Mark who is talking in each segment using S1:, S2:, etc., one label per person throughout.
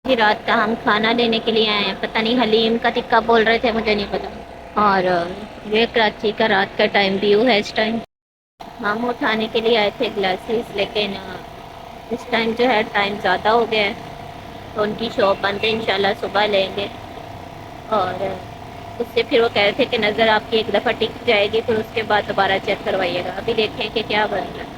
S1: जी रात का हम खाना लेने के लिए आए हैं। पता नहीं हलीम का टिक्का बोल रहे थे, मुझे नहीं पता। और ये कराची का रात का टाइम व्यू है इस टाइम। हम उठाने के लिए आए थे ग्लासेस, लेकिन इस टाइम जो है टाइम ज़्यादा हो गया है, तो उनकी शॉप बंद है। इंशाल्लाह सुबह लेंगे। और उससे फिर वो कह रहे थे कि नज़र आपकी एक दफ़ा टिक जाएगी, फिर उसके बाद दोबारा चेक करवाइएगा। अभी देखें कि क्या बन रहा है।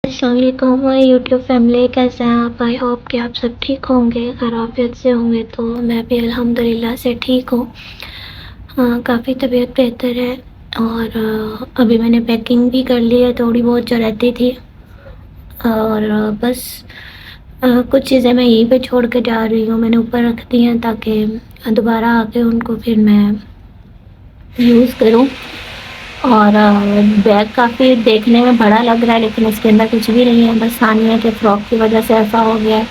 S2: अस्सलामुअलैकुम माय यूट्यूब फैमिली, कैसे हैं आप? आई होप कि आप सब ठीक होंगे। अगर आफियत से होंगे तो मैं भी अल्हम्दुलिल्लाह से ठीक हूँ। हाँ, काफ़ी तबीयत बेहतर है। और अभी मैंने पैकिंग भी कर ली है, थोड़ी बहुत जो रहती थी। और बस कुछ चीज़ें मैं यहीं पे छोड़ के जा रही हूँ, मैंने ऊपर रख दी हैं ताकि दोबारा आके उनको फिर मैं यूज़ करूँ। और बैग काफ़ी देखने में बड़ा लग रहा है, लेकिन इसके अंदर कुछ भी नहीं है। बस सानिया के फ़्रॉक की वजह से ऐसा हो गया है।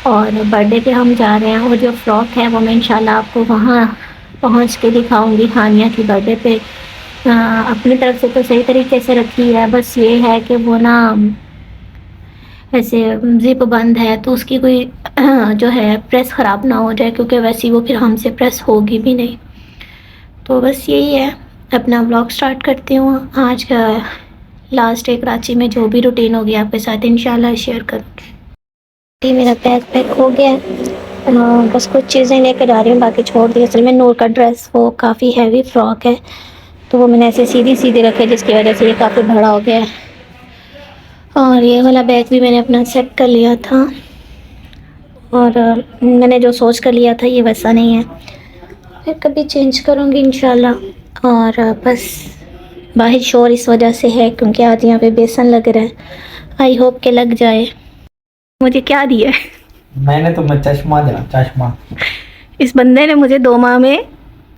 S2: और बर्थडे पे हम जा रहे हैं, वो जो फ़्रॉक है वो मैं इंशाल्लाह आपको वहाँ पहुँच के दिखाऊंगी। हानिया की बर्थडे पे अपनी तरफ से तो सही तरीके से रखी है, बस ये है कि वो ना ऐसे ज़िप बंद है, तो उसकी कोई जो है प्रेस ख़राब ना हो जाए, क्योंकि वैसे वो फिर हमसे प्रेस होगी भी नहीं। तो बस यही है, अपना ब्लॉग स्टार्ट करती हूँ। आज का लास्ट डे कराची में जो भी रूटीन होगी आपके साथ इंशाल्लाह शेयर करूँगी। मेरा बैग पैक हो गया है, बस कुछ चीज़ें लेकर जा रही हूँ, बाकी छोड़ दी। असल में नूर का ड्रेस वो काफ़ी हैवी फ्रॉक है, तो वो मैंने ऐसे सीधी सीधी रखे, जिसकी वजह से ये काफ़ी बड़ा हो गया है। और ये वाला बैग भी मैंने अपना सेट कर लिया था, और मैंने जो सोच कर लिया था ये वैसा नहीं है, फिर कभी चेंज करूँगी इंशाल्लाह। और बस बाहर शोर इस वजह से है क्योंकि आज यहाँ पे बेसन लग रहा है। आई होप के लग जाए। मुझे क्या दिया है?
S3: मैंने तुम्हें चश्मा दिया, चश्मा।
S2: इस बंदे ने मुझे 2 माह में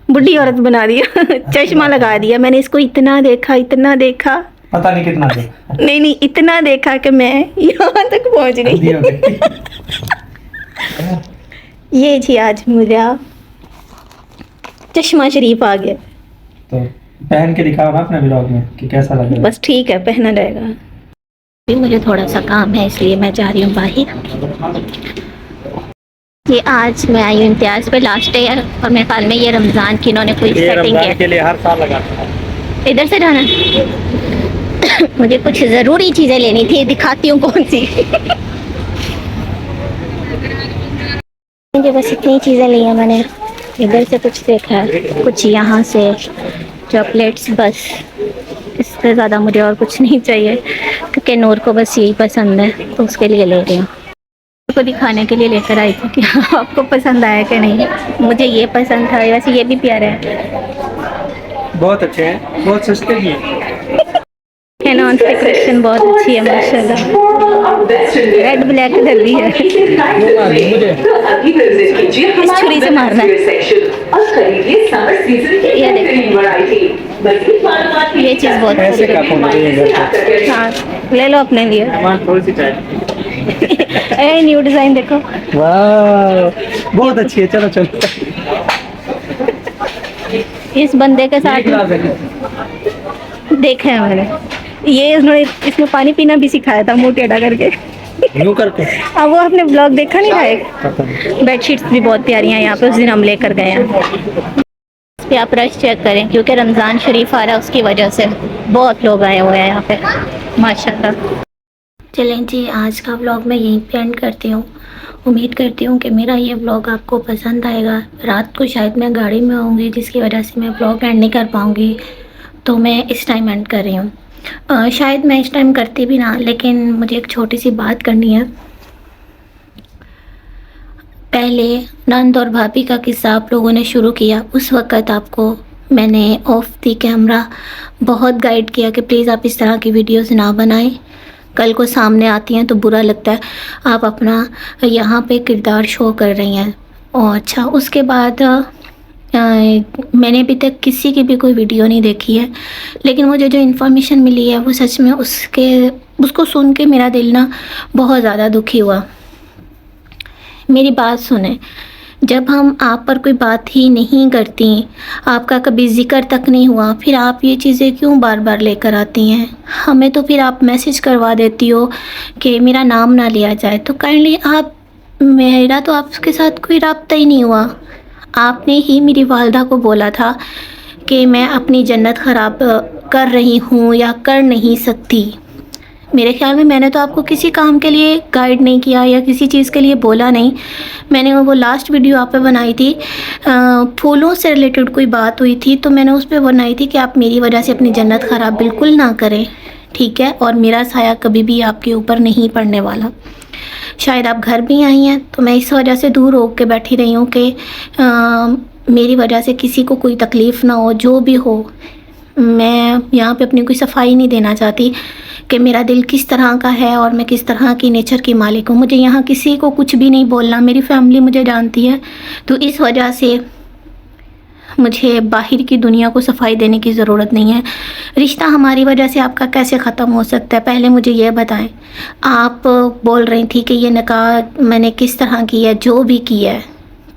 S2: बुढ़ी औरत बना दिया। चश्मा लगा दिया। मैंने इसको इतना देखा, इतना देखा,
S3: पता नहीं कितना देखा।
S2: नहीं नहीं, इतना देखा कि मैं यहाँ तक पहुँच गई। ये जी आज मेरा चश्मा शरीफ आ गया।
S3: तो पहन के दिखाओ ना अपने ब्लॉग में कि कैसा लगा।
S2: बस ठीक है, पहना जाएगा। भी मुझे थोड़ा सा काम है, इसलिए मैं जा रही हूँ बाहर। ये आज मैं आई हूँ इम्तियाज़ पे, लास्ट डे है, और मेरे ख्याल में ये रमज़ान की इन्होंने कोई सेटिंग है।
S3: के लिए हर साल लगाते हैं।
S2: इधर से जाना मुझे कुछ ज़रूरी चीज़ें लेनी थी, दिखाती हूँ कौन सी। मुझे बस इतनी चीज़ें ली हैं मैंने। इधर से कुछ देखा है, कुछ यहाँ से चॉकलेट्स, बस। इससे ज़्यादा मुझे और कुछ नहीं चाहिए, क्योंकि नूर को बस यही पसंद है, तो उसके लिए ले रही हूँ। को दिखाने के लिए लेकर आई थी कि आपको पसंद आया कि नहीं। मुझे ये पसंद था, वैसे ये भी प्यारा है।
S3: बहुत अच्छे हैं, बहुत सस्ते भी हैं।
S2: नॉन डेकोरेशन बहुत अच्छी है माशाल्लाह। रेड ब्लैक इधर भी है। इस छुरी से मारना है। ये देखो, ये चीज़ बहुत
S3: ऐसे का कौन चाहिए?
S2: हाँ, ले लो अपने लिए।
S3: थोड़ी सी चाहिए।
S2: ए न्यू डिज़ाइन देखो,
S3: वाह बहुत अच्छी है। चलो चलो।
S2: इस बंदे के साथ देखा है मैंने, ये इसने इसमें पानी पीना भी सिखाया था, मुंह टेढ़ा करके।
S3: यूं करके
S1: अब वो आपने ब्लॉग देखा नहीं था एक?
S3: पता नहीं।
S1: बेडशीट्स भी बहुत प्यारी हैं यहाँ पे, उस दिन हम लेकर गए हैं। इस पे आप रश चेक करें क्योंकि रमज़ान शरीफ आ रहा है, उसकी वजह से बहुत लोग आए हुए हैं यहाँ पे माशाल्लाह।
S2: चलें जी, आज का व्लॉग मैं यहीं पे एंड करती हूँ। उम्मीद करती हूँ कि मेरा ये व्लॉग आपको पसंद आएगा। रात को शायद मैं गाड़ी में होंगी जिसकी वजह से मैं व्लॉग एंड नहीं कर पाऊँगी, तो मैं इस टाइम एंड कर रही हूँ। शायद मैं इस टाइम करती भी ना, लेकिन मुझे एक छोटी सी बात करनी है। पहले नंद और भाभी का किस्सा आप लोगों ने शुरू किया, उस वक़्त आपको मैंने ऑफ दी कैमरा बहुत गाइड किया कि प्लीज़ आप इस तरह की वीडियोस ना बनाएं, कल को सामने आती हैं तो बुरा लगता है। आप अपना यहाँ पे किरदार शो कर रही हैं। और अच्छा, उसके बाद मैंने अभी तक किसी की भी कोई वीडियो नहीं देखी है, लेकिन मुझे जो इन्फॉर्मेशन मिली है वो सच में उसको सुन के मेरा दिल ना बहुत ज़्यादा दुखी हुआ। मेरी बात सुने, जब हम आप पर कोई बात ही नहीं करती, आपका कभी ज़िक्र तक नहीं हुआ, फिर आप ये चीज़ें क्यों बार बार लेकर आती हैं? हमें तो फिर आप मैसेज करवा देती हो कि मेरा नाम ना लिया जाए। तो काइंडली आप, मेरा तो आपके साथ कोई रब्ता ही नहीं हुआ। आपने ही मेरी वालदा को बोला था कि मैं अपनी जन्नत ख़राब कर रही हूँ या कर नहीं सकती। मेरे ख्याल में मैंने तो आपको किसी काम के लिए गाइड नहीं किया या किसी चीज़ के लिए बोला नहीं। मैंने वो लास्ट वीडियो आप पे बनाई थी, फूलों से रिलेटेड कोई बात हुई थी, तो मैंने उस पर बनाई थी कि आप मेरी वजह से अपनी जन्नत ख़राब बिल्कुल ना करें, ठीक है? और मेरा साया कभी भी आपके ऊपर नहीं पड़ने वाला। शायद आप घर भी आई हैं तो मैं इस वजह से दूर हो के बैठी रही हूँ कि मेरी वजह से किसी को कोई तकलीफ़ ना हो। जो भी हो, मैं यहाँ पे अपनी कोई सफाई नहीं देना चाहती कि मेरा दिल किस तरह का है और मैं किस तरह की नेचर की मालिक हूँ। मुझे यहाँ किसी को कुछ भी नहीं बोलना, मेरी फैमिली मुझे जानती है, तो इस वजह से मुझे बाहर की दुनिया को सफाई देने की ज़रूरत नहीं है। रिश्ता हमारी वजह से आपका कैसे ख़त्म हो सकता है, पहले मुझे ये बताएं। आप बोल रही थी कि ये निकाह मैंने किस तरह की है, जो भी की है,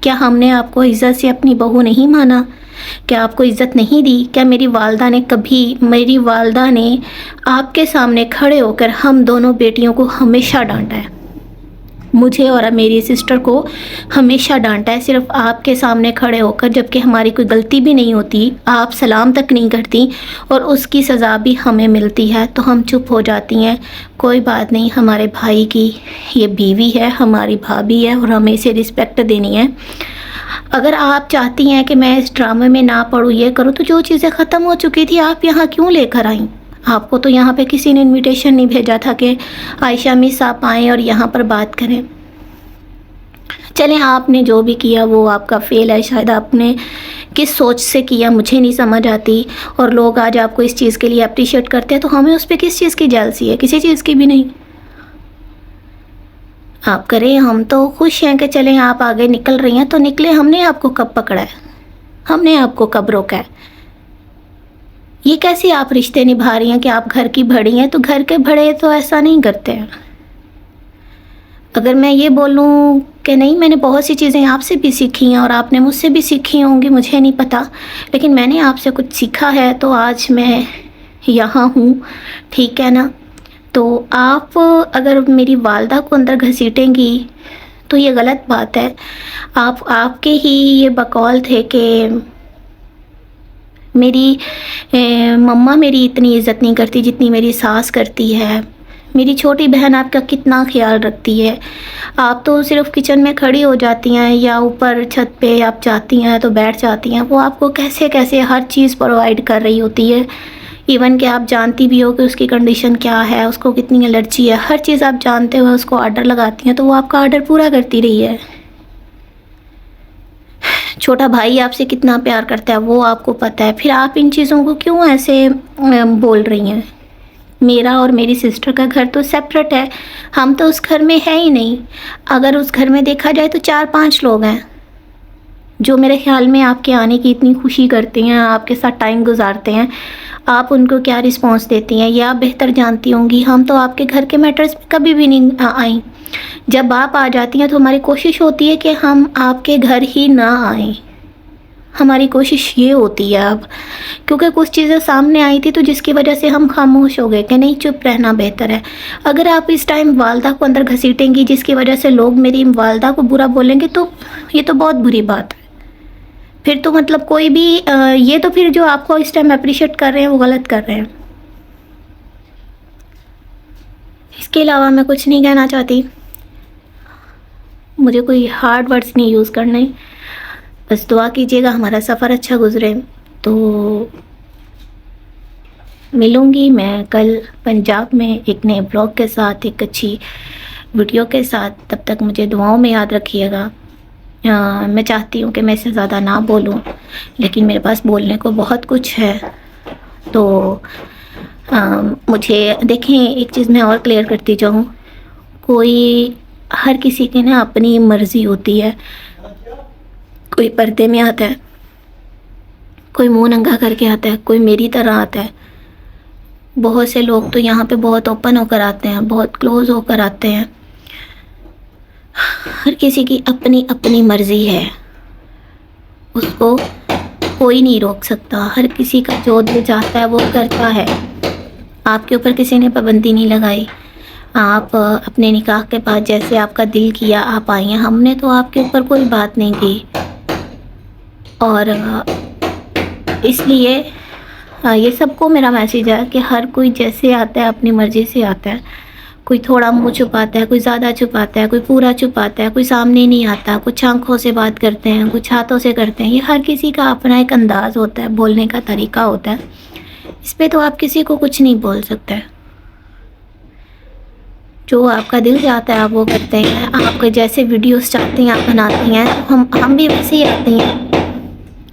S2: क्या हमने आपको इज़्ज़त से अपनी बहू नहीं माना? क्या आपको इज़्ज़त नहीं दी? क्या मेरी वालदा ने आपके सामने खड़े होकर हम दोनों बेटियों को हमेशा डांटा है? मुझे और मेरी सिस्टर को हमेशा डांटा है, सिर्फ आपके सामने खड़े होकर, जबकि हमारी कोई गलती भी नहीं होती। आप सलाम तक नहीं करती और उसकी सज़ा भी हमें मिलती है तो हम चुप हो जाती हैं। कोई बात नहीं, हमारे भाई की ये बीवी है, हमारी भाभी है और हमें इसे रिस्पेक्ट देनी है। अगर आप चाहती हैं कि मैं इस ड्रामे में ना पढूँ, ये करूँ, तो जो चीज़ें ख़त्म हो चुकी थी आप यहाँ क्यों लेकर आईं? आपको तो यहाँ पे किसी ने इनविटेशन नहीं भेजा था कि आयशा मिस आप आएँ और यहाँ पर बात करें। चलें, आपने जो भी किया वो आपका फेल है। शायद आपने किस सोच से किया मुझे नहीं समझ आती, और लोग आज आपको इस चीज़ के लिए अप्रिशिएट करते हैं तो हमें उस पर किस चीज़ की जेलसी है? किसी चीज़ की भी नहीं। आप करें, हम तो खुश हैं कि चलें आप आगे निकल रही हैं तो निकले। हमने आपको कब पकड़ा है? हमने आपको कब रोका है? ये कैसे आप रिश्ते निभा रही हैं कि आप घर की बड़ी हैं? तो घर के बड़े तो ऐसा नहीं करते हैं। अगर मैं ये बोलूँ कि नहीं, मैंने बहुत सी चीज़ें आपसे भी सीखी हैं और आपने मुझसे भी सीखी होंगी, मुझे नहीं पता, लेकिन मैंने आपसे कुछ सीखा है तो आज मैं यहाँ हूँ, ठीक है ना? तो आप अगर मेरी वालदा को अंदर घसीटेंगी तो ये गलत बात है। आपके ही ये बकौल थे कि मेरी मम्मा मेरी इतनी इज़्ज़त नहीं करती जितनी मेरी सास करती है। मेरी छोटी बहन आपका कितना ख्याल रखती है। आप तो सिर्फ़ किचन में खड़ी हो जाती हैं या ऊपर छत पे आप जाती हैं तो बैठ जाती हैं। वो आपको कैसे कैसे हर चीज़ प्रोवाइड कर रही होती है। इवन कि आप जानती भी हो कि उसकी कंडीशन क्या है, उसको कितनी एलर्जी है, हर चीज़ आप जानते हुए उसको ऑर्डर लगाती हैं तो वो आपका ऑर्डर पूरा करती रही है। छोटा भाई आपसे कितना प्यार करता है वो आपको पता है। फिर आप इन चीज़ों को क्यों ऐसे बोल रही हैं? मेरा और मेरी सिस्टर का घर तो सेपरेट है, हम तो उस घर में है ही नहीं। अगर उस घर में देखा जाए तो 4-5 लोग हैं जो मेरे ख्याल में आपके आने की इतनी खुशी करते हैं, आपके साथ टाइम गुजारते हैं। आप उनको क्या रिस्पॉन्स देती हैं ये आप बेहतर जानती होंगी। हम तो आपके घर के मैटर्स में कभी भी नहीं आई। जब आप आ जाती हैं तो हमारी कोशिश होती है कि हम आपके घर ही ना आएं। हमारी कोशिश ये होती है अब, क्योंकि कुछ चीज़ें सामने आई थी तो जिसकी वजह से हम खामोश हो गए कि नहीं, चुप रहना बेहतर है। अगर आप इस टाइम वालदा को अंदर घसीटेंगी जिसकी वजह से लोग मेरी वालदा को बुरा बोलेंगे तो ये तो बहुत बुरी बात है। फिर तो मतलब कोई भी ये तो फिर जो आपको इस टाइम अप्रिशिएट कर रहे हैं वो गलत कर रहे हैं। इसके अलावा मैं कुछ नहीं कहना चाहती, मुझे कोई हार्ड वर्ड्स नहीं यूज़ करने, बस दुआ कीजिएगा हमारा सफ़र अच्छा गुजरे। तो मिलूँगी मैं कल पंजाब में एक नए ब्लॉग के साथ, एक अच्छी वीडियो के साथ। तब तक मुझे दुआओं में याद रखिएगा। मैं चाहती हूँ कि मैं इससे ज़्यादा ना बोलूँ, लेकिन मेरे पास बोलने को बहुत कुछ है। तो मुझे देखें, एक चीज़ मैं और क्लियर करती जाऊँ, कोई हर किसी की ना अपनी मर्ज़ी होती है। कोई पर्दे में आता है, कोई मुंह नंगा करके आता है, कोई मेरी तरह आता है। बहुत से लोग तो यहाँ पे बहुत ओपन होकर आते हैं, बहुत क्लोज़ होकर आते हैं। हर किसी की अपनी अपनी मर्ज़ी है, उसको कोई नहीं रोक सकता। हर किसी का जो दिल चाहता है वो करता है। आपके ऊपर किसी ने पाबंदी नहीं लगाई। आप अपने निकाह के बाद जैसे आपका दिल किया आप आई हैं, हमने तो आपके ऊपर कोई बात नहीं की। और इसलिए ये सबको मेरा मैसेज है कि हर कोई जैसे आता है अपनी मर्ज़ी से आता है। कोई थोड़ा मुंह छुपाता है, कोई ज़्यादा छुपाता है, कोई पूरा छुपाता है, कोई सामने नहीं आता, कुछ आंखों से बात करते हैं, कुछ हाथों से करते हैं। ये हर किसी का अपना एक अंदाज़ होता है, बोलने का तरीका होता है। इस पे तो आप किसी को कुछ नहीं बोल सकते। जो आपका दिल चाहता है आप वो करते हैं। आप जैसे वीडियोस चाहते हैं आप बनाती हैं, हम भी वैसे ही आते हैं।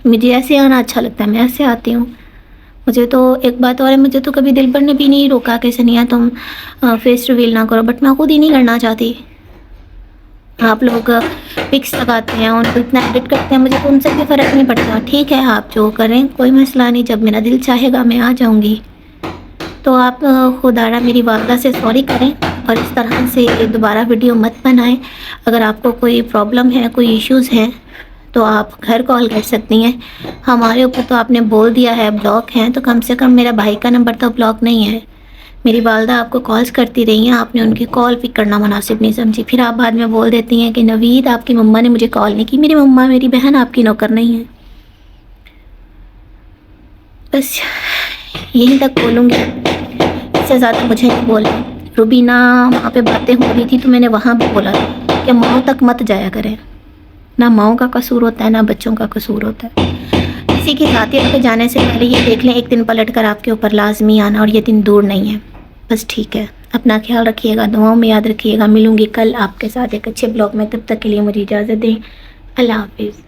S2: मुझे ऐसे आना अच्छा लगता है, मैं ऐसे आती हूँ। मुझे तो एक बात और है, मुझे तो कभी दिल पर ने भी नहीं रोका कि सनिया तुम फेस रिवील ना करो, बट मैं खुद ही नहीं करना चाहती। आप लोग पिक्स लगाते हैं, उनको इतना एडिट करते हैं, मुझे तो उनसे भी फ़र्क नहीं पड़ता। ठीक है, आप जो करें कोई मसला नहीं, जब मेरा दिल चाहेगा मैं आ जाऊँगी। तो आप खुदारा मेरी वालदा से सॉरी करें और इस तरह से दोबारा वीडियो मत बनाएं। अगर आपको कोई प्रॉब्लम है, कोई इश्यूज़ हैं तो आप घर कॉल कर सकती हैं। हमारे ऊपर तो आपने बोल दिया है ब्लॉक हैं, तो कम से कम मेरा भाई का नंबर तो ब्लॉक नहीं है। मेरी वालदा आपको कॉल्स करती रही हैं, आपने उनकी कॉल पिक करना मुनासिब नहीं समझी। फिर आप बाद में बोल देती हैं कि नवीद आपकी मम्मा ने मुझे कॉल नहीं की। मेरी मम्मा मेरी बहन आपकी नौकर नहीं है। बस यहीं तक बोलूँगी, इससे ज़्यादा मुझे नहीं बोलना। रुबीना वहाँ पे बातें हो रही थी तो मैंने वहाँ भी बोला था कि माओ तक मत जाया करें। ना माओ का कसूर होता है ना बच्चों का कसूर होता है। किसी की खातिर पे जाने से पहले ये देख लें एक दिन पलट कर आपके ऊपर लाजमी आना, और ये दिन दूर नहीं है। बस ठीक है, अपना ख्याल रखिएगा, दुआओं में याद रखिएगा। मिलूँगी कल आपके साथ एक अच्छे ब्लॉग में, तब तक के लिए मुझे इजाज़त दें। अल्लाह हाफिज़।